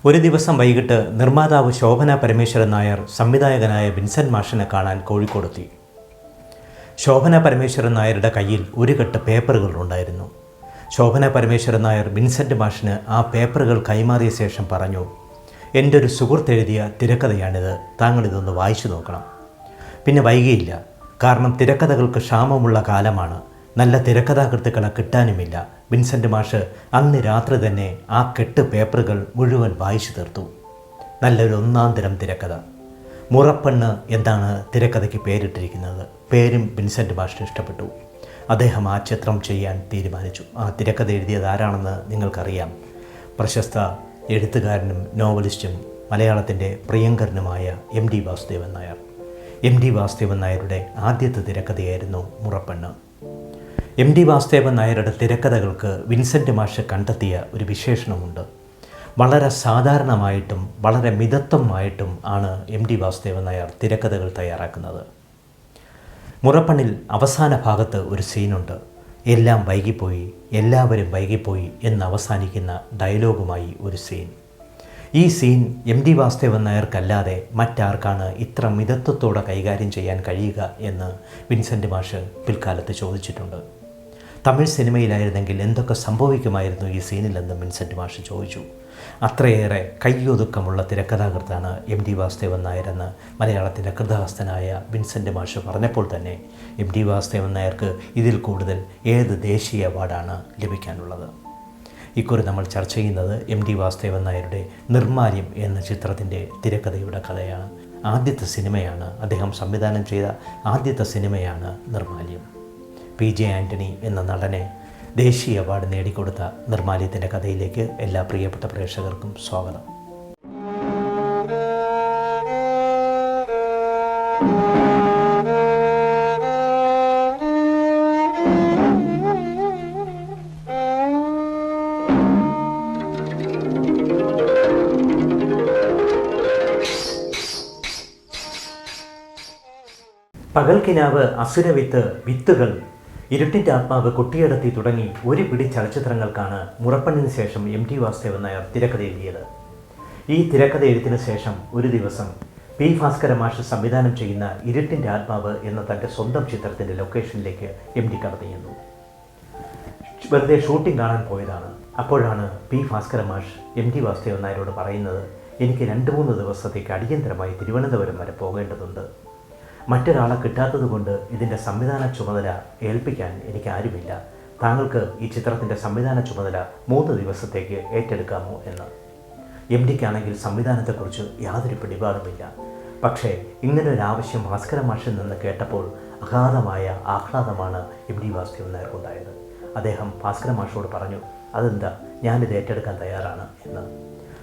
ഒരു ദിവസം വൈകിട്ട് നിർമ്മാതാവ് ശോഭന പരമേശ്വരൻ നായർ സംവിധായകനായ വിൻസെൻ്റ് മാഷിനെ കാണാൻ കോഴിക്കോടെത്തി. ശോഭന പരമേശ്വരൻ നായരുടെ കയ്യിൽ ഒരു കെട്ട് പേപ്പറുകൾ ഉണ്ടായിരുന്നു. ശോഭന പരമേശ്വരൻ നായർ വിൻസെൻ്റ് മാഷിന് ആ പേപ്പറുകൾ കൈമാറിയ ശേഷം പറഞ്ഞു, എൻ്റെ ഒരു സുഹൃത്ത് എഴുതിയ തിരക്കഥയാണിത്, താങ്കളിതൊന്ന് വായിച്ചു നോക്കണം. പിന്നെ വൈകിയില്ല. കാരണം തിരക്കഥകൾക്ക് ക്ഷാമമുള്ള കാലമാണ്. നല്ല തിരക്കഥാകൃത്തുക്കളെ കിട്ടാനുമില്ല. വിൻസെൻ്റ് മാഷ് അന്ന് രാത്രി തന്നെ ആ കെട്ട് പേപ്പറുകൾ മുഴുവൻ വായിച്ചു തീർത്തു. നല്ലൊരു ഒന്നാം തരം തിരക്കഥ. മുറപ്പെണ്ണ് എന്നാണ് തിരക്കഥയ്ക്ക് പേരിട്ടിരിക്കുന്നത്. പേരും വിൻസെൻ്റ് മാഷിന് ഇഷ്ടപ്പെട്ടു. അദ്ദേഹം ആ ചിത്രം ചെയ്യാൻ തീരുമാനിച്ചു. ആ തിരക്കഥ എഴുതിയത് ആരാണെന്ന് നിങ്ങൾക്കറിയാം. പ്രശസ്ത എഴുത്തുകാരനും നോവലിസ്റ്റും മലയാളത്തിൻ്റെ പ്രിയങ്കരനുമായ M T Vasudevan Nair. M T Vasudevan നായരുടെ ആദ്യത്തെ തിരക്കഥയായിരുന്നു മുറപ്പെണ്ണ്. എം ടി വാസുദേവൻ നായരുടെ തിരക്കഥകൾക്ക് വിൻസെൻ്റ് മാഷ് കണ്ടെത്തിയ ഒരു വിശേഷണമുണ്ട്. വളരെ സാധാരണമായിട്ടും വളരെ മിതത്വമായിട്ടും ആണ് എം ടി വാസുദേവൻ നായർ തിരക്കഥകൾ തയ്യാറാക്കുന്നത്. മുറപ്പെണ്ണിൽ അവസാന ഭാഗത്ത് ഒരു സീനുണ്ട്. എല്ലാം വൈകിപ്പോയി, എല്ലാവരും വൈകിപ്പോയി എന്ന് അവസാനിക്കുന്ന ഡയലോഗുമായി ഒരു സീൻ. ഈ സീൻ എം ടി വാസുദേവൻ നായർക്കല്ലാതെ മറ്റാർക്കാണ് ഇത്ര മിതത്വത്തോടെ കൈകാര്യം ചെയ്യാൻ കഴിയുക എന്ന് വിൻസെൻ്റ് മാഷ് പിൽക്കാലത്ത് ചോദിച്ചിട്ടുണ്ട്. തമിഴ് സിനിമയിലായിരുന്നെങ്കിൽ എന്തൊക്കെ സംഭവിക്കുമായിരുന്നു ഈ സീനിലെന്ന് വിൻസെൻ്റ് മാഷ് ചോദിച്ചു. അത്രയേറെ കയ്യൊതുക്കമുള്ള തിരക്കഥാകൃത്താണ് എം ടി വാസുദേവൻ നായരെന്ന് മലയാളത്തിൻ്റെ കൃതഹസ്തനായ വിൻസെൻ്റ് മാഷ് പറഞ്ഞപ്പോൾ തന്നെ എം ടി വാസുദേവൻ നായർക്ക് ഇതിൽ കൂടുതൽ ഏത് ദേശീയ അവാർഡാണ് ലഭിക്കാനുള്ളത്? ഇക്കുറി നമ്മൾ ചർച്ച ചെയ്യുന്നത് എം ടി വാസുദേവൻ നായരുടെ നിർമ്മാല്യം എന്ന ചിത്രത്തിൻ്റെ തിരക്കഥയുടെ കഥയാണ്. ആദ്യത്തെ സിനിമയാണ്, അദ്ദേഹം സംവിധാനം ചെയ്ത ആദ്യത്തെ സിനിമയാണ് നിർമ്മാല്യം. പി ജെ ആൻ്റണി എന്ന നടനെ ദേശീയ അവാർഡ് നേടിക്കൊടുത്ത നിർമ്മാല്യത്തിൻ്റെ കഥയിലേക്ക് എല്ലാ പ്രിയപ്പെട്ട പ്രേക്ഷകർക്കും സ്വാഗതം. പകൽക്കിനാവ്, അസുരവിത്ത്, വിത്തുകൾ, ഇരുട്ടിൻ്റെ ആത്മാവ്, കുട്ടിയടത്തി തുടങ്ങി ഒരു പിടി ചലച്ചിത്രങ്ങൾക്കാണ് മുറപ്പെണ്ണിന് ശേഷം എം ടി വാസുദേവൻ നായർ തിരക്കഥ എഴുതിയത്. ഈ തിരക്കഥ എഴുത്തിന് ശേഷം ഒരു ദിവസം പി ഭാസ്കര മാഷ് സംവിധാനം ചെയ്യുന്ന ഇരുട്ടിൻ്റെ ആത്മാവ് എന്ന തൻ്റെ സ്വന്തം ചിത്രത്തിൻ്റെ ലൊക്കേഷനിലേക്ക് എം ടി കടന്നു ചെന്നു. വെറുതെ ഷൂട്ടിംഗ് കാണാൻ പോയതാണ്. അപ്പോഴാണ് പി ഭാസ്കര മാഷ് എം ടി വാസുദേവൻ നായരോട് പറയുന്നത്, എനിക്ക് 2-3 ദിവസത്തേക്ക് അടിയന്തരമായി തിരുവനന്തപുരം വരെ പോകേണ്ടതുണ്ട്. മറ്റൊരാളെ കിട്ടാത്തതുകൊണ്ട് ഇതിൻ്റെ സംവിധാന ചുമതല ഏൽപ്പിക്കാൻ എനിക്ക് ആരുമില്ല. താങ്കൾക്ക് ഈ ചിത്രത്തിൻ്റെ സംവിധാന ചുമതല 3 ദിവസത്തേക്ക് ഏറ്റെടുക്കാമോ എന്ന്. എം ഡിക്കാണെങ്കിൽ സംവിധാനത്തെക്കുറിച്ച് യാതൊരു പിടിപാടുമില്ല. പക്ഷേ ഇങ്ങനൊരാവശ്യം ഭാസ്കര മാഷിൽ നിന്ന് കേട്ടപ്പോൾ അഗാധമായ ആഹ്ലാദമാണ് എം ടി വാസുദേവൻ നായർക്കുണ്ടായത്. അദ്ദേഹം ഭാസ്കര മാഷോട് പറഞ്ഞു, അതെന്താ, ഞാനിത് ഏറ്റെടുക്കാൻ തയ്യാറാണ് എന്ന്.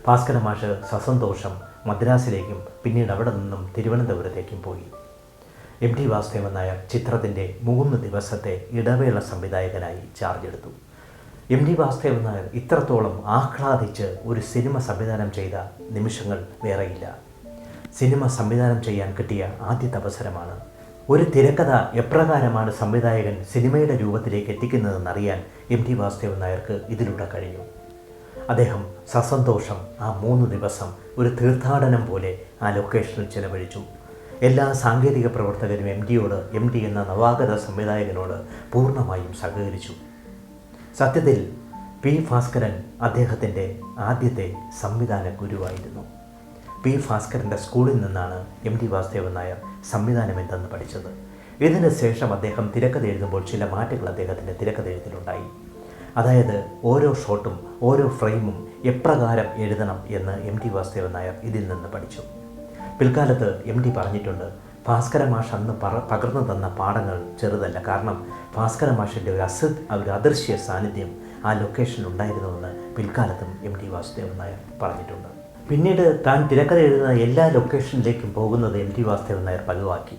ഭാസ്കര മാഷ് സസന്തോഷം മദ്രാസിലേക്കും പിന്നീട് അവിടെ നിന്നും തിരുവനന്തപുരത്തേക്കും പോയി. എം ടി വാസുദേവൻ നായർ ചിത്രത്തിൻ്റെ 3 ദിവസത്തെ ഇടവേള സംവിധായകനായി ചാർജ് എടുത്തു. എം ടി വാസുദേവൻ നായർ ഇത്രത്തോളം ആഹ്ലാദിച്ച് ഒരു സിനിമ സംവിധാനം ചെയ്ത നിമിഷങ്ങൾ വേറെയില്ല. സിനിമ സംവിധാനം ചെയ്യാൻ കിട്ടിയ ആദ്യത്തെ അവസരമാണ്. ഒരു തിരക്കഥ എപ്രകാരമാണ് സംവിധായകൻ സിനിമയുടെ രൂപത്തിലേക്ക് എത്തിക്കുന്നതെന്നറിയാൻ എം ടി വാസുദേവൻ നായർക്ക് ഇതിലൂടെ കഴിഞ്ഞു. അദ്ദേഹം സസന്തോഷം ആ 3 ദിവസം ഒരു തീർത്ഥാടനം പോലെ ആ ലൊക്കേഷനിൽ ചെലവഴിച്ചു. എല്ലാ സാങ്കേതിക പ്രവർത്തകരും എം ടി എന്ന നവാഗത സംവിധായകനോട് പൂർണ്ണമായും സഹകരിച്ചു. സത്യത്തിൽ പി ഭാസ്കരൻ അദ്ദേഹത്തിൻ്റെ ആദ്യത്തെ സംവിധാന ഗുരുവായിരുന്നു. പി ഭാസ്കരൻ്റെ സ്കൂളിൽ നിന്നാണ് എം ടി വാസുദേവൻ നായർ സംവിധാനം എന്തെന്ന് പഠിച്ചത്. ഇതിന് ശേഷം അദ്ദേഹം തിരക്കഥ എഴുതുമ്പോൾ ചില മാറ്റങ്ങൾ അദ്ദേഹത്തിൻ്റെ തിരക്കഥ എഴുത്തിലുണ്ടായി. അതായത് ഓരോ ഷോട്ടും ഓരോ ഫ്രെയിമും എപ്രകാരം എഴുതണം എന്ന് എം ടി വാസുദേവൻ നായർ ഇതിൽ നിന്ന് പഠിച്ചു. പിൽക്കാലത്ത് എം ടി പറഞ്ഞിട്ടുണ്ട്, ഭാസ്കര മാഷ് അന്ന് പകർന്നു തന്ന പാഠങ്ങൾ ചെറുതല്ല. കാരണം ഭാസ്കര മാഷിൻ്റെ ഒരു അദൃശ്യ സാന്നിധ്യം ആ ലൊക്കേഷനിൽ ഉണ്ടായിരുന്നുവെന്ന് പിൽക്കാലത്തും എം ടി വാസുദേവൻ നായർ പറഞ്ഞിട്ടുണ്ട്. പിന്നീട് താൻ തിരക്കഥ എഴുതുന്ന എല്ലാ ലൊക്കേഷനിലേക്കും പോകുന്നത് എം ടി വാസുദേവൻ നായർ പതിവാക്കി.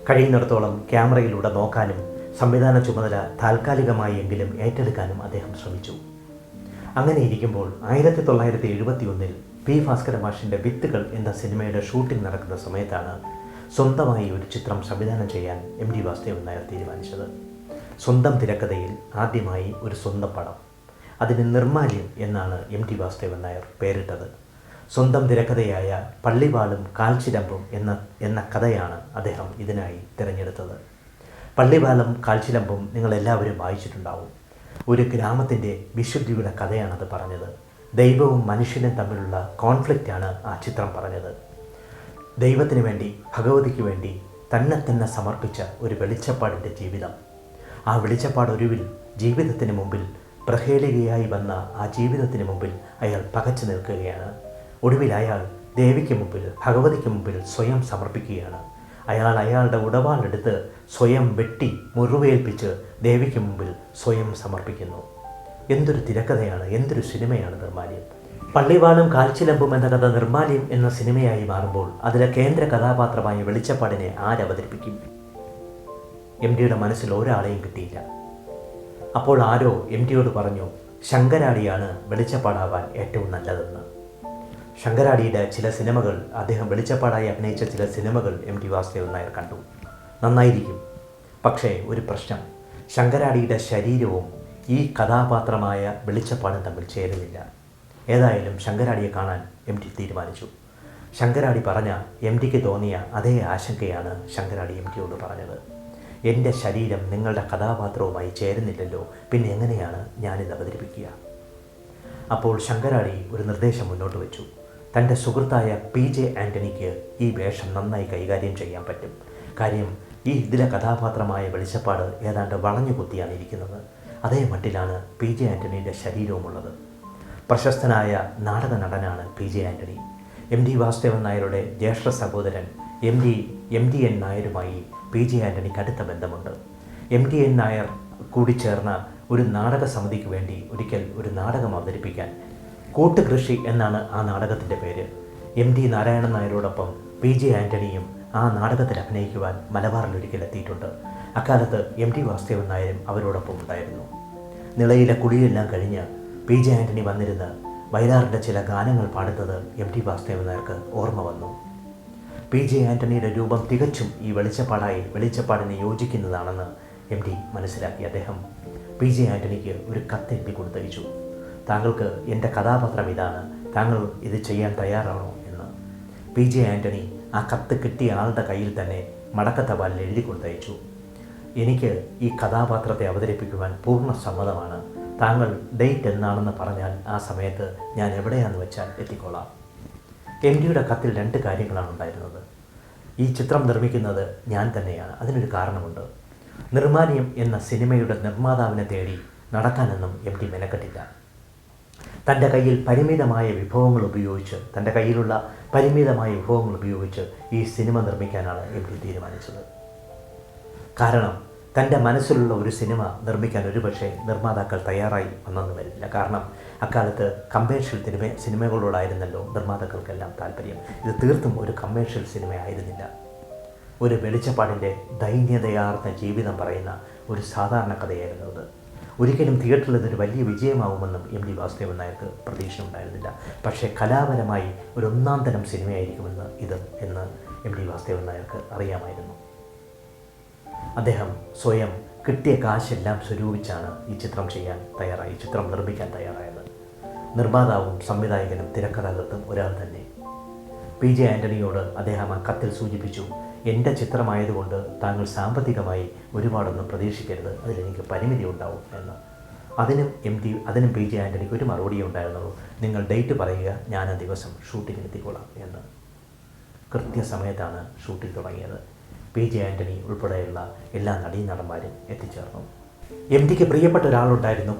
കഴിയുന്നിടത്തോളം ക്യാമറയിലൂടെ നോക്കാനും സംവിധാന ചുമതല താൽക്കാലികമായി എങ്കിലും ഏറ്റെടുക്കാനും അദ്ദേഹം ശ്രമിച്ചു. അങ്ങനെ ഇരിക്കുമ്പോൾ 1971 പി ഭാസ്കര മാഷിൻ്റെ വിത്തുകൾ എന്ന സിനിമയുടെ ഷൂട്ടിംഗ് നടക്കുന്ന സമയത്താണ് സ്വന്തമായി ഒരു ചിത്രം സംവിധാനം ചെയ്യാൻ എം ടി വാസുദേവൻ നായർ തീരുമാനിച്ചത്. സ്വന്തം തിരക്കഥയിൽ ആദ്യമായി ഒരു സ്വന്തം പടം. അതിന് നിർമ്മാല്യം എന്നാണ് എം ടി വാസുദേവൻ നായർ പേരിട്ടത്. സ്വന്തം തിരക്കഥയായ പള്ളിവാളും കാൽച്ചിലമ്പും എന്ന കഥയാണ് അദ്ദേഹം ഇതിനായി തിരഞ്ഞെടുത്തത്. പള്ളിവാളും കാൽച്ചിലമ്പും നിങ്ങളെല്ലാവരും വായിച്ചിട്ടുണ്ടാവും. ഒരു ഗ്രാമത്തിൻ്റെ വിശുദ്ധിയുടെ കഥയാണത് പറഞ്ഞത്. ദൈവവും മനുഷ്യനും തമ്മിലുള്ള കോൺഫ്ലിക്റ്റാണ് ആ ചിത്രം പറഞ്ഞത്. ദൈവത്തിന് വേണ്ടി, ഭഗവതിക്ക് വേണ്ടി തന്നെ സമർപ്പിച്ച ഒരു വെളിച്ചപ്പാടിൻ്റെ ജീവിതം. ആ വെളിച്ചപ്പാടൊരുവിൽ ജീവിതത്തിന് മുമ്പിൽ പ്രഹേളികയായി വന്ന ആ ജീവിതത്തിന് മുമ്പിൽ അയാൾ പകച്ചു നിൽക്കുകയാണ്. ഒടുവിൽ അയാൾ ദേവിക്ക് മുമ്പിൽ, ഭഗവതിക്ക് മുമ്പിൽ സ്വയം സമർപ്പിക്കുകയാണ്. അയാൾ അയാളുടെ ഉടവാളെടുത്ത് സ്വയം വെട്ടി മുറിവേൽപ്പിച്ച് ദേവിക്ക് മുമ്പിൽ സ്വയം സമർപ്പിക്കുന്നു. എന്തൊരു തിരക്കഥയാണ്, എന്തൊരു സിനിമയാണ് നിർമ്മാല്യം. പള്ളിവാളും കാൽച്ചിലമ്പും എന്ന കഥ നിർമ്മാല്യം എന്ന സിനിമയായി മാറുമ്പോൾ അതിലെ കേന്ദ്ര കഥാപാത്രമായ വെളിച്ചപ്പാടിനെ ആരവതരിപ്പിക്കും? എം ടിയുടെ മനസ്സിൽ ഒരാളെയും കിട്ടിയില്ല. അപ്പോൾ ആരോ എം ടിയോട് പറഞ്ഞു, ശങ്കരാടിയാണ് വെളിച്ചപ്പാടാവാൻ ഏറ്റവും നല്ലതെന്ന്. ശങ്കരാടിയുടെ ചില സിനിമകൾ, അദ്ദേഹം വെളിച്ചപ്പാടായി അഭിനയിച്ച ചില സിനിമകൾ എം ടി വാസുദേവൻ നായർ കണ്ടു. നന്നായിരിക്കും. പക്ഷേ ഒരു പ്രശ്നം, ശങ്കരാടിയുടെ ശരീരവും ഈ കഥാപാത്രമായ വെളിച്ചപ്പാടും തമ്മിൽ ചേരുന്നില്ല. ഏതായാലും ശങ്കരാടിയെ കാണാൻ എം ടി തീരുമാനിച്ചു. ശങ്കരാടി പറഞ്ഞ എം ടിക്ക് തോന്നിയ അതേ ആശങ്കയാണ് ശങ്കരാടി എം ടിയോട് പറഞ്ഞത്. എൻ്റെ ശരീരം നിങ്ങളുടെ കഥാപാത്രവുമായി ചേരുന്നില്ലല്ലോ, പിന്നെ എങ്ങനെയാണ് ഞാനിത് അവതരിപ്പിക്കുക? അപ്പോൾ ശങ്കരാടി ഒരു നിർദ്ദേശം മുന്നോട്ട് വെച്ചു. തൻ്റെ സുഹൃത്തായ PJ ആൻ്റണിക്ക് ഈ വേഷം നന്നായി കൈകാര്യം ചെയ്യാൻ പറ്റും. കാര്യം ഇതിലെ കഥാപാത്രമായ വെളിച്ചപ്പാട് ഏതാണ്ട് വളഞ്ഞു കുത്തിയാണ് ഇരിക്കുന്നത്. അതേ മട്ടിലാണ് PJ ആൻ്റണിയുടെ ശരീരവുമുള്ളത്. പ്രശസ്തനായ നാടക നടനാണ് PJ Antony. M T Vasudevan നായരുടെ ജ്യേഷ്ഠ സഹോദരൻ MDN നായരുമായി PJ ആൻ്റണിക്ക് അടുത്ത ബന്ധമുണ്ട്. MDN നായർ കൂടി ചേർന്ന ഒരു നാടക സമിതിക്ക് വേണ്ടി ഒരിക്കൽ ഒരു നാടകം അവതരിപ്പിക്കാൻ, കൂട്ടുകൃഷി എന്നാണ് ആ നാടകത്തിൻ്റെ പേര്, MD നാരായണൻ നായരോടൊപ്പം PJ ആൻ്റണിയും ആ നാടകത്തിൽ അഭിനയിക്കുവാൻ മലബാറിൽ ഒരിക്കൽ എത്തിയിട്ടുണ്ട്. അക്കാലത്ത് MT വാസുദേവൻ നായരും അവരോടൊപ്പം ഉണ്ടായിരുന്നു. നിളയിലെ കുളിയെല്ലാം കഴിഞ്ഞ് PJ ആൻ്റണി വന്നിരുന്ന് വയലാറിൻ്റെ ചില ഗാനങ്ങൾ പാടുന്നത് MT വാസുദേവൻ നായർക്ക് ഓർമ്മ വന്നു. PJ ആൻ്റണിയുടെ രൂപം തികച്ചും ഈ വെളിച്ചപ്പാടിനെ യോജിക്കുന്നതാണെന്ന് MT മനസ്സിലാക്കി. അദ്ദേഹം PJ ആൻ്റണിക്ക് ഒരു കത്തെഴുതി കൊടുത്തയച്ചു. താങ്കൾക്ക് എൻ്റെ കഥാപാത്രം ഇതാണ്, താങ്കൾ ഇത് ചെയ്യാൻ തയ്യാറാണോ എന്ന്. PJ ആൻ്റണി ആ കത്ത് കിട്ടിയ ആളുടെ കയ്യിൽ തന്നെ മടക്കത്തപാലിൽ എഴുതി കൊടുത്തയച്ചു. എനിക്ക് ഈ കഥാപാത്രത്തെ അവതരിപ്പിക്കുവാൻ പൂർണ്ണ സമ്മതമാണ്. താങ്കൾ ഡേറ്റ് എന്നാണെന്ന് പറഞ്ഞാൽ ആ സമയത്ത് ഞാൻ എവിടെയാണെന്ന് വെച്ചാൽ എത്തിക്കോളാം. എം ടിയുടെ കത്തിൽ 2 കാര്യങ്ങളാണ് ഉണ്ടായിരുന്നത്. ഈ ചിത്രം നിർമ്മിക്കുന്നത് ഞാൻ തന്നെയാണ്. അതിനൊരു കാരണമുണ്ട്. നിർമ്മാല്യം എന്ന സിനിമയുടെ നിർമ്മാതാവിനെ തേടി നടക്കാനൊന്നും എം ടി മെനക്കെട്ടില്ല. തൻ്റെ കയ്യിൽ പരിമിതമായ വിഭവങ്ങൾ ഉപയോഗിച്ച് ഈ സിനിമ നിർമ്മിക്കാനാണ് എം ടി തീരുമാനിച്ചത്. കാരണം തൻ്റെ മനസ്സിലുള്ള ഒരു സിനിമ നിർമ്മിക്കാൻ ഒരുപക്ഷെ നിർമ്മാതാക്കൾ തയ്യാറായി വന്നെന്ന് വരുന്നില്ല. കാരണം അക്കാലത്ത് കമേഴ്ഷ്യൽ സിനിമകളോടായിരുന്നല്ലോ നിർമ്മാതാക്കൾക്കെല്ലാം താല്പര്യം. ഇത് തീർത്തും ഒരു കമേഴ്ഷ്യൽ സിനിമ ആയിരുന്നില്ല. ഒരു വെളിച്ചപ്പാടിൻ്റെ ദൈന്യതയാർന്ന ജീവിതം പറയുന്ന ഒരു സാധാരണ കഥയായിരുന്നു അത്. ഒരിക്കലും തിയേറ്ററിൽ ഇതൊരു വലിയ വിജയമാവുമെന്നും എം ടി വാസുദേവൻ നായർക്ക് പ്രതീക്ഷ ഉണ്ടായിരുന്നില്ല. പക്ഷേ കലാപരമായി ഒരു ഒന്നാം തരം സിനിമയായിരിക്കുമെന്ന് എന്ന് എം ടി വാസുദേവൻ നായർക്ക് അറിയാമായിരുന്നു. അദ്ദേഹം സ്വയം കിട്ടിയ കാശെല്ലാം സ്വരൂപിച്ചാണ് ഈ ചിത്രം നിർമ്മിക്കാൻ തയ്യാറായത്. നിർമ്മാതാവും സംവിധായകനും തിരക്കഥാകൃത്തും ഒരാൾ തന്നെ. PJ ആൻ്റണിയോട് അദ്ദേഹം ആ കത്തിൽ സൂചിപ്പിച്ചു, എൻ്റെ ചിത്രമായതുകൊണ്ട് താങ്കൾ സാമ്പത്തികമായി ഒരുപാടൊന്നും പ്രതീക്ഷിക്കരുത്, അതിലെനിക്ക് പരിമിതി ഉണ്ടാവും എന്ന്. അതിനും PJ ആൻ്റണിക്ക് ഒരു മറുപടിയേ ഉണ്ടായിരുന്നുള്ളൂ, നിങ്ങൾ ഡേറ്റ് പറയുക, ഞാൻ ആ ദിവസം ഷൂട്ടിങ്ങിന് എത്തിക്കൊള്ളാം എന്ന്. കൃത്യസമയത്താണ് ഷൂട്ടിംഗ് തുടങ്ങിയത്. PJ ആൻ്റണി ഉൾപ്പെടെയുള്ള എല്ലാ നടീനടന്മാരും എത്തിച്ചേർന്നു. എം ടിക്ക് പ്രിയപ്പെട്ട ഒരാളുണ്ടായിരുന്നു,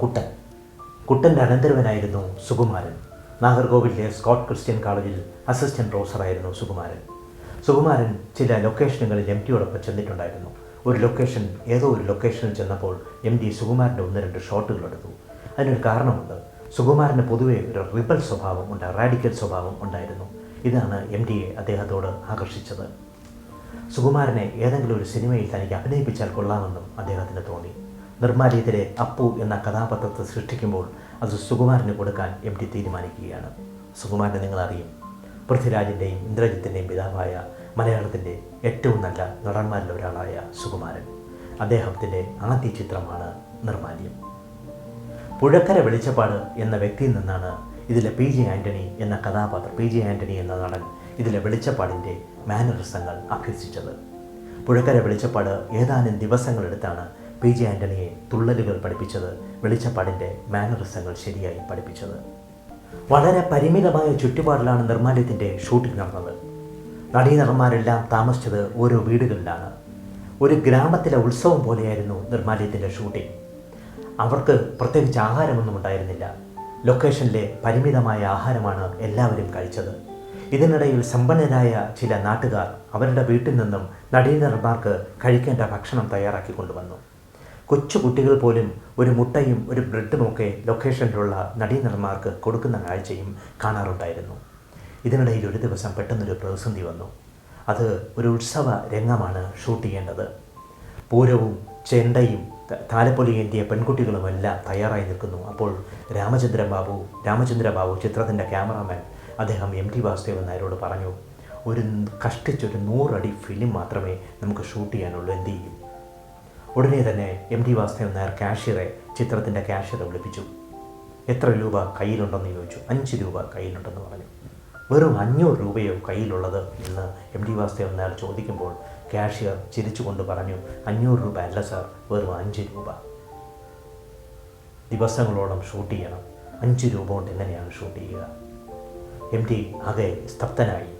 കുട്ടൻ്റെ അനന്തരവനായിരുന്നു സുകുമാരൻ. നാഗർകോവിലിലെ സ്കോട്ട് ക്രിസ്ത്യൻ കോളേജിൽ അസിസ്റ്റൻറ്റ് പ്രൊഫസറായിരുന്നു സുകുമാരൻ ചില ലൊക്കേഷനുകളിൽ എം ടിയോടൊപ്പം ചെന്നിട്ടുണ്ടായിരുന്നു. ഏതോ ഒരു ലൊക്കേഷനിൽ ചെന്നപ്പോൾ എം ടി സുകുമാരൻ്റെ 1-2 ഷോട്ടുകൾ എടുത്തു. അതിനൊരു കാരണമുണ്ട്. സുകുമാരന് പൊതുവെ ഒരു റാഡിക്കൽ സ്വഭാവം ഉണ്ടായിരുന്നു. ഇതാണ് എം ടിയെ അദ്ദേഹത്തോട് ആകർഷിച്ചത്. സുകുമാരനെ ഏതെങ്കിലും ഒരു സിനിമയിൽ തനിക്ക് അഭിനയിപ്പിച്ചാൽ കൊള്ളാമെന്നും അദ്ദേഹത്തിന് തോന്നി. നിർമ്മാല്യത്തിലെ അപ്പു എന്ന കഥാപാത്രത്തെ സൃഷ്ടിക്കുമ്പോൾ അത് സുകുമാരന് കൊടുക്കാൻ എം ടി തീരുമാനിക്കുകയാണ്. സുകുമാരനെ നിങ്ങളറിയും, പൃഥ്വിരാജിൻ്റെയും ഇന്ദ്രജിത്തിൻ്റെയും പിതാവായ മലയാളത്തിൻ്റെ ഏറ്റവും നല്ല നടന്മാരിൽ ഒരാളായ സുകുമാരൻ. അദ്ദേഹത്തിൻ്റെ ആദ്യ ചിത്രമാണ് നിർമ്മാല്യം. പുഴക്കര വെളിച്ചപ്പാട് എന്ന വ്യക്തിയിൽ നിന്നാണ് ഇതിലെ പി ജെ ആൻ്റണി എന്ന കഥാപാത്രം, പി ജെ ആൻ്റണി എന്ന നടൻ ഇതിലെ വെളിച്ചപ്പാടിൻ്റെ മാനറിസങ്ങൾ അഭ്യസിച്ചത്. പുഴക്കര വെളിച്ചപ്പാട് ഏതാനും ദിവസങ്ങളെടുത്താണ് പി ജെ ആൻ്റണിയെ തുള്ളലുകൾ പഠിപ്പിച്ചത്, വെളിച്ചപ്പാടിൻ്റെ മാനറിസങ്ങൾ ശരിയായി പഠിപ്പിച്ചത്. വളരെ പരിമിതമായ ചുറ്റുപാടിലാണ് നിർമ്മാല്യത്തിൻ്റെ ഷൂട്ടിംഗ് നടന്നത്. നടീനടന്മാരെല്ലാം താമസിച്ചത് ഓരോ വീടുകളിലാണ്. ഒരു ഗ്രാമത്തിലെ ഉത്സവം പോലെയായിരുന്നു നിർമ്മാല്യത്തിൻ്റെ ഷൂട്ടിംഗ്. അവർക്ക് പ്രത്യേകിച്ച് ആഹാരമൊന്നും ഉണ്ടായിരുന്നില്ല. ലൊക്കേഷനിലെ പരിമിതമായ ആഹാരമാണ് എല്ലാവരും കഴിച്ചത്. ഇതിനിടയിൽ സമ്പന്നരായ ചില നാട്ടുകാർ അവരുടെ വീട്ടിൽ നിന്നും നടീനടന്മാർക്ക് കഴിക്കേണ്ട ഭക്ഷണം തയ്യാറാക്കി കൊണ്ടുവന്നു. കൊച്ചു കുട്ടികൾ പോലും ഒരു മുട്ടയും ഒരു ബ്രെഡുമൊക്കെ ലൊക്കേഷനിലുള്ള നടീനടന്മാർക്ക് കൊടുക്കുന്ന കാഴ്ചയും കാണാറുണ്ടായിരുന്നു. ഇതിനിടയിൽ ഒരു ദിവസം പെട്ടെന്നൊരു പ്രതിസന്ധി വന്നു. അത് ഒരു ഉത്സവ രംഗമാണ് ഷൂട്ട് ചെയ്യേണ്ടത്. പൂരവും ചെണ്ടയും താലപ്പൊലി ഏന്തിയ പെൺകുട്ടികളുമെല്ലാം തയ്യാറായി നിൽക്കുന്നു. അപ്പോൾ രാമചന്ദ്ര ബാബു ചിത്രത്തിൻ്റെ ക്യാമറാമാൻ, അദ്ദേഹം എം ടി വാസുദേവൻ നായരോട് പറഞ്ഞു, കഷ്ടിച്ചൊരു 100 അടി ഫിലിം മാത്രമേ നമുക്ക് ഷൂട്ട് ചെയ്യാനുള്ളൂ, എന്ത് ചെയ്യും? ഉടനെ തന്നെ എം ടി വാസുദേവൻ നായർ ചിത്രത്തിൻ്റെ ക്യാഷ്യറെ വിളിപ്പിച്ചു. എത്ര രൂപ കയ്യിലുണ്ടെന്ന് ചോദിച്ചു. 5 രൂപ കയ്യിലുണ്ടെന്ന് പറഞ്ഞു. വെറും 500 രൂപയോ കയ്യിലുള്ളത് എന്ന് എം ടി വാസുദേവൻ നായർ ചോദിക്കുമ്പോൾ ക്യാഷ്യർ ചിരിച്ചുകൊണ്ട് പറഞ്ഞു, 500 രൂപ അല്ല സാർ, വെറും 5 രൂപ. ദിവസങ്ങളോളം ഷൂട്ട് ചെയ്യണം, 5 രൂപ കൊണ്ട് എങ്ങനെയാണ് ഷൂട്ട് ചെയ്യുക? എം ടി ആകെ സ്തബ്ധനായി.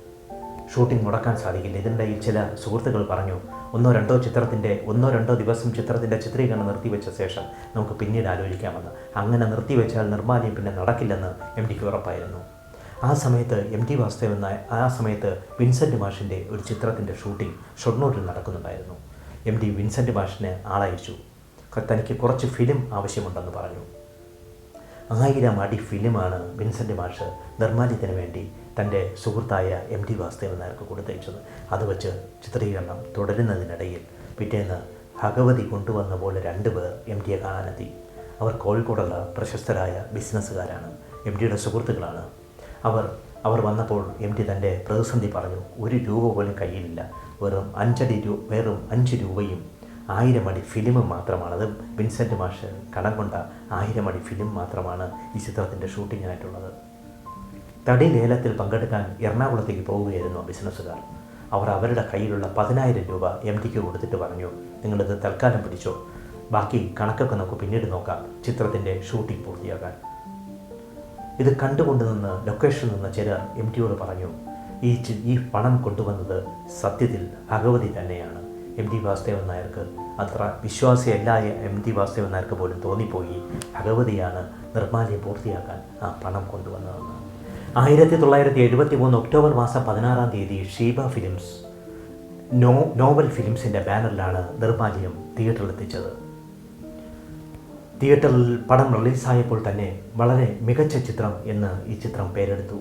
ഷൂട്ടിംഗ് മുടക്കാൻ സാധിക്കില്ല. ഇതിനിടയിൽ ചില സുഹൃത്തുക്കൾ പറഞ്ഞു, 1-2 ദിവസം ചിത്രത്തിൻ്റെ ചിത്രീകരണം നിർത്തിവെച്ച ശേഷം നമുക്ക് പിന്നീട് ആലോചിക്കാമെന്ന്. അങ്ങനെ നിർത്തിവെച്ചാൽ നിർമ്മാല്യം പിന്നെ നടക്കില്ലെന്ന് എം ടിക്ക് ഉറപ്പായിരുന്നു. ആ സമയത്ത് M T Vasudevan Nair Vincent മാഷിൻ്റെ ഒരു ചിത്രത്തിൻ്റെ ഷൂട്ടിംഗ് ഷൊർണൂരിൽ നടക്കുന്നുണ്ടായിരുന്നു. എം ടി വിൻസെൻ്റ് മാഷിനെ ആളയച്ചു. തനിക്ക് കുറച്ച് ഫിലിം ആവശ്യമുണ്ടെന്ന് പറഞ്ഞു. 1000 അടി ഫിലിമാണ് വിൻസെൻ്റ് മാഷ് നിർമ്മാല്യത്തിന് വേണ്ടി തൻ്റെ സുഹൃത്തായ എം ടി വാസുദേവൻ നായർക്ക് കൊടുത്തയച്ചത്. അത് വെച്ച് ചിത്രീകരണം തുടരുന്നതിനിടയിൽ പിറ്റേന്ന് ഭഗവതി കൊണ്ടുവന്ന പോലെ 2 പേർ എം ടിയെ കാണാനെത്തി. അവർ കോഴിക്കോടുള്ള പ്രശസ്തരായ ബിസിനസ്സുകാരാണ്, എം ടിയുടെ സുഹൃത്തുക്കളാണ്. അവർ വന്നപ്പോൾ എം ടി തൻ്റെ പ്രതിസന്ധി പറഞ്ഞു. 1 രൂപ പോലും കയ്യിലില്ല, വെറും 5 രൂപയും 1000 അടി ഫിലിമും മാത്രമാണ്. അത് വിൻസെൻ്റ് മാഷ് കടം കൊണ്ട 1000 അടി ഫിലിം മാത്രമാണ് ഈ ചിത്രത്തിൻ്റെ ഷൂട്ടിങ്ങിനായിട്ടുള്ളത്. തടി ലേലത്തിൽ പങ്കെടുക്കാൻ എറണാകുളത്തേക്ക് പോവുകയായിരുന്നു ബിസിനസ്സുകാർ. അവർ അവരുടെ കയ്യിലുള്ള 10,000 രൂപ എം ടിക്ക് കൊടുത്തിട്ട് പറഞ്ഞു, നിങ്ങളിത് തൽക്കാലം പിടിച്ചോ, ബാക്കി കണക്കൊക്കെ നമുക്ക് പിന്നീട് നോക്കാം, ചിത്രത്തിൻ്റെ ഷൂട്ടിംഗ് പൂർത്തിയാക്കാൻ. ഇത് കണ്ടുകൊണ്ട് നിന്ന് ലൊക്കേഷനിൽ നിന്ന് ചിലർ എം ടിയോട് പറഞ്ഞു, ഈ പണം കൊണ്ടുവന്നത് സത്യത്തിൽ ഭഗവതി തന്നെയാണ്. എം ടി വാസുദേവൻ നായർക്ക് അത്ര വിശ്വാസിയല്ലായ എം ടി വാസുദേവൻ നായർക്ക് പോലും തോന്നിപ്പോയി ഭഗവതിയാണ് നിർമ്മാല്യം പൂർത്തിയാക്കാൻ ആ പണം കൊണ്ടുവന്നതെന്ന്. 1973 ഒക്ടോബർ മാസം 16-ാം തീയതി ഷീബ ഫിലിംസ് നോവൽ ഫിലിംസിൻ്റെ ബാനറിലാണ് നിർമ്മാല്യം തിയേറ്ററിലെത്തിച്ചത്. തിയേറ്ററിൽ പടം റിലീസായപ്പോൾ തന്നെ വളരെ മികച്ച ചിത്രം എന്ന് ഈ ചിത്രം പേരെടുത്തു.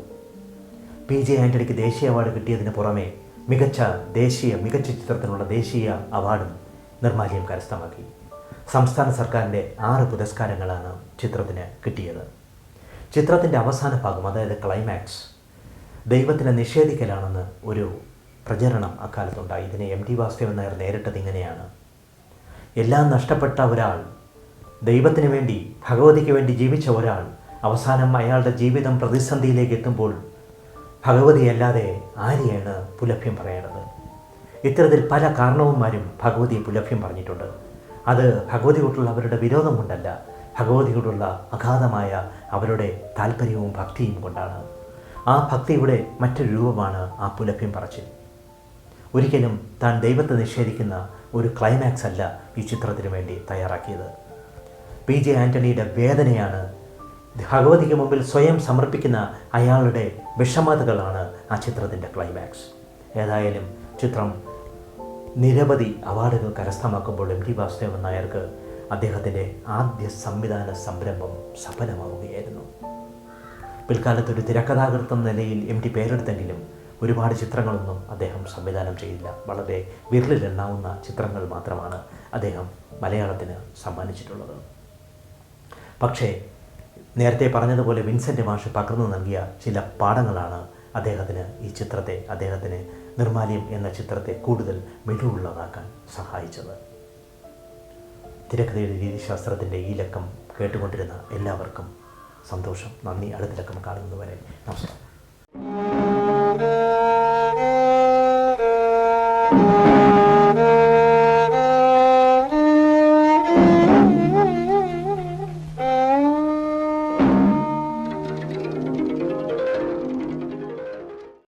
പി ജെ ആൻ്റണിക്ക് ദേശീയ അവാർഡ് കിട്ടിയതിന് പുറമെ മികച്ച ചിത്രത്തിനുള്ള ദേശീയ അവാർഡും നിർമ്മാല്യം കരസ്ഥമാക്കി. സംസ്ഥാന സർക്കാരിൻ്റെ 6 പുരസ്കാരങ്ങളാണ് ചിത്രത്തിന് കിട്ടിയത്. ചിത്രത്തിൻ്റെ അവസാന ഭാഗം, അതായത് ക്ലൈമാക്സ്, ദൈവത്തിനെ നിഷേധിക്കലാണെന്ന് ഒരു പ്രചരണം അക്കാലത്തുണ്ടായി. ഇതിനെ എം ടി വാസുദേവൻ നായർ നേരിട്ടത് ഇങ്ങനെയാണ്: എല്ലാം നഷ്ടപ്പെട്ട ഒരാൾ, ദൈവത്തിന് വേണ്ടി ഭഗവതിക്ക് വേണ്ടി ജീവിച്ച ഒരാൾ, അവസാനം അയാളുടെ ജീവിതം പ്രതിസന്ധിയിലേക്ക് എത്തുമ്പോൾ ഭഗവതിയല്ലാതെ ആരെയാണ് പുലഭ്യം പറയേണ്ടത്? ഇത്തരത്തിൽ പല കാരണവന്മാരും ഭഗവതിയെ പുലഭ്യം പറഞ്ഞിട്ടുണ്ട്. അത് ഭഗവതിയോടുള്ള അവരുടെ വിരോധം കൊണ്ടല്ല, ഭഗവതിയോടുള്ള അഗാധമായ അവരുടെ താല്പര്യവും ഭക്തിയും കൊണ്ടാണ്. ആ ഭക്തിയുടെ മറ്റൊരു രൂപമാണ് ആ പുലഭ്യം പറച്ചിൽ. ഒരിക്കലും താൻ ദൈവത്തെ നിഷേധിക്കുന്ന ഒരു ക്ലൈമാക്സ് അല്ല ഈ ചിത്രത്തിന് വേണ്ടി തയ്യാറാക്കിയത്. പി ജെ ആൻ്റണിയുടെ വേദനയാണ്, ഭഗവതിക്ക് മുമ്പിൽ സ്വയം സമർപ്പിക്കുന്ന അയാളുടെ വിഷമതകളാണ് ആ ചിത്രത്തിൻ്റെ ക്ലൈമാക്സ്. ഏതായാലും ചിത്രം നിരവധി അവാർഡുകൾ കരസ്ഥമാക്കുമ്പോൾ എം ടി വാസുദേവൻ നായർക്ക് അദ്ദേഹത്തിൻ്റെ ആദ്യ സംവിധാന സംരംഭം സഫലമാവുകയായിരുന്നു. പിൽക്കാലത്തൊരു തിരക്കഥാകൃത്ത് എന്ന നിലയിൽ എം ടി പേരെടുത്തെങ്കിലും ഒരുപാട് ചിത്രങ്ങളൊന്നും അദ്ദേഹം സംവിധാനം ചെയ്തില്ല. വളരെ വിരലിലെണ്ണാവുന്ന ചിത്രങ്ങൾ മാത്രമാണ് അദ്ദേഹം മലയാളത്തിന് സമ്മാനിച്ചിട്ടുള്ളത്. പക്ഷേ നേരത്തെ പറഞ്ഞതുപോലെ വിൻസെൻ്റ് മാഷ് പകർന്നു നൽകിയ ചില പാഠങ്ങളാണ് അദ്ദേഹത്തിന് നിർമ്മാല്യം എന്ന ചിത്രത്തെ കൂടുതൽ മിഴിവുള്ളതാക്കാൻ സഹായിച്ചത്. തിരക്കഥയുടെ രീതിശാസ്ത്രത്തിൻ്റെ ഈ ലക്കം കേട്ടുകൊണ്ടിരുന്ന എല്ലാവർക്കും സന്തോഷം. നന്ദി. അടുത്ത ലക്കം കാണുന്നത് വരെ നമസ്കാരം.